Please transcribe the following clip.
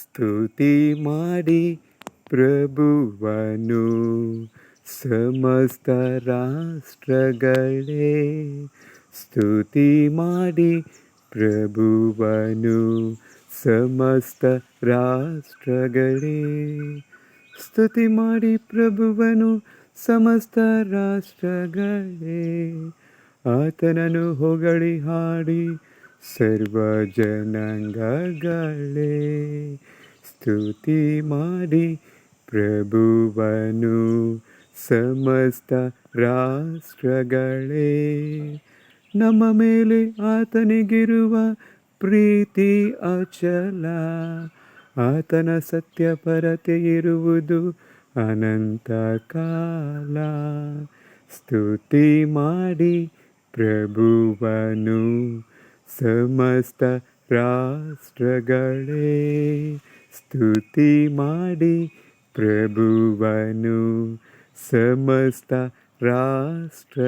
ಸ್ತುತಿ ಮಾಡಿ ಪ್ರಭುವನು ಸಮಸ್ತ ರಾಷ್ಟ್ರಗಳೇ. ಸ್ತುತಿ ಮಾಡಿ ಪ್ರಭುವನು ಸಮಸ್ತ ರಾಷ್ಟ್ರಗಳೇ. ಸ್ತುತಿ ಮಾಡಿ ಪ್ರಭುವನು ಸಮಸ್ತ ರಾಷ್ಟ್ರಗಳೇ. ಆತನನ್ನು ಹೊಗಳಿ ಹಾಡಿ ಸರ್ವ ಜನಾಂಗಗಳೇ. ಸ್ತುತಿ ಮಾಡಿ ಪ್ರಭುವನು ಸಮಸ್ತ ರಾಷ್ಟ್ರಗಳೇ. ನಮ್ಮ ಮೇಲೆ ಆತನಿಗಿರುವ ಪ್ರೀತಿ ಅಚಲ, ಆತನ ಸತ್ಯಪರತೆ ಇರುವುದು ಅನಂತ ಕಾಲ. ಸ್ತುತಿ ಮಾಡಿ ಪ್ರಭುವನು ಸಮಸ್ತ ರಾಷ್ಟ್ರಗಳೇ. ಸ್ತುತಿ ಮಾಡಿ ಪ್ರಭುವನು ಸಮಸ್ತ ರಾಷ್ಟ್ರಗಳೇ.